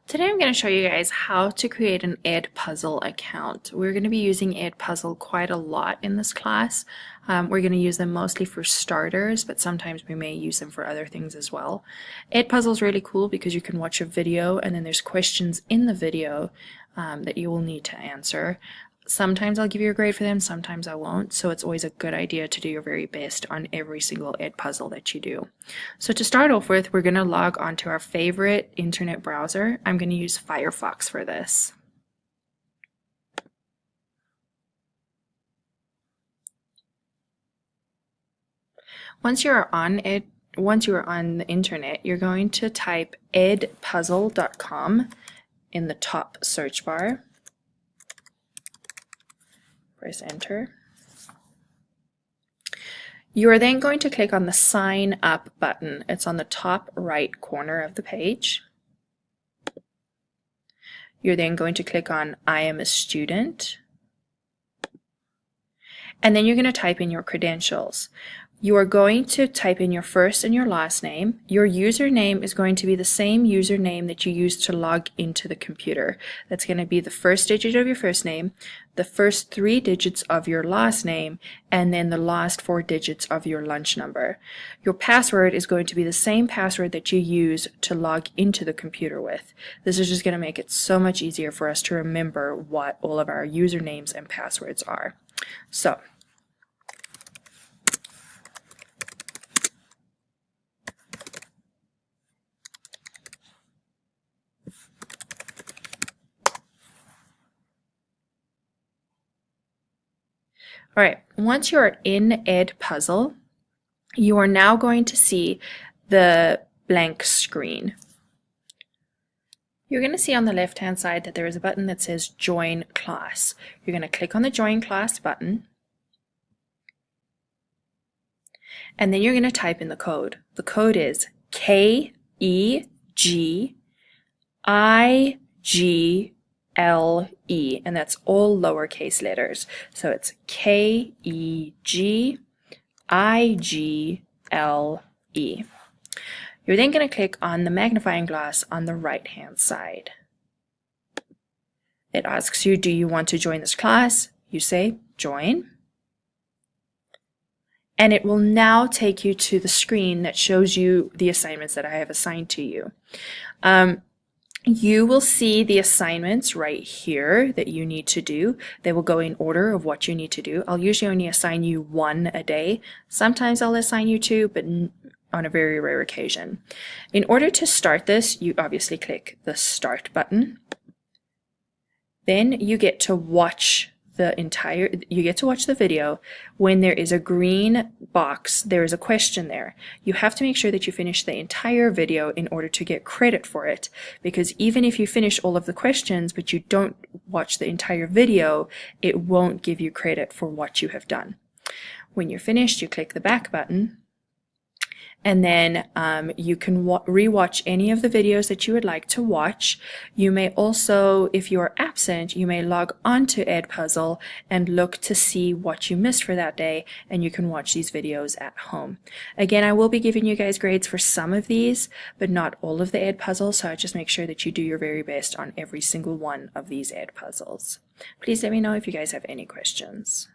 Today I'm going to show you guys how to create an Edpuzzle account. We're going to be using Edpuzzle quite a lot in this class. We're going to use them mostly for starters, but sometimes we may use them for other things as well. Edpuzzle is really cool because you can watch a video and then there's questions in the video that you will need to answer. Sometimes I'll give you a grade for them, sometimes I won't, so it's always a good idea to do your very best on every single Edpuzzle that you do. So to start off with, we're going to log onto our favorite internet browser. I'm going to use Firefox for this. Once you're on the internet, you're going to type edpuzzle.com in the top search bar. Press enter. You are then going to click on the sign up button. It's on the top right corner of the page. You're then going to click on I am a student. And then you're going to type in your credentials. You are going to type in your first and your last name. Your username is going to be the same username that you use to log into the computer. That's going to be the first digit of your first name, the first 3 digits of your last name, and then the last 4 digits of your lunch number. Your password is going to be the same password that you use to log into the computer with. This is just going to make it so much easier for us to remember what all of our usernames and passwords are. So, all right, once you're in Edpuzzle, you are now going to see the blank screen. You're going to see on the left-hand side that there is a button that says Join Class. You're going to click on the Join Class button, and then you're going to type in the code. The code is KEGIGLE, and that's all lowercase letters. So it's KEGIGLE. You're then going to click on the magnifying glass on the right-hand side. It asks you, do you want to join this class? You say, join. And it will now take you to the screen that shows you the assignments that I have assigned to you. You will see the assignments right here that you need to do. They will go in order of what you need to do. I'll usually only assign you 1 a day. Sometimes I'll assign you 2, but on a very rare occasion. In order to start this, you obviously click the Start button. Then you get to watch the video. When there is a green box, there is a question there. You have to make sure that you finish the entire video in order to get credit for it, because even if you finish all of the questions but you don't watch the entire video, it won't give you credit for what you have done. When you're finished, you click the back button, and then you can rewatch any of the videos that you would like to watch. You may also, if you are absent, you may log on to Edpuzzle and look to see what you missed for that day, and you can watch these videos at home. Again, I will be giving you guys grades for some of these, but not all of the Edpuzzles, so just make sure that you do your very best on every single one of these Edpuzzles. Please let me know if you guys have any questions.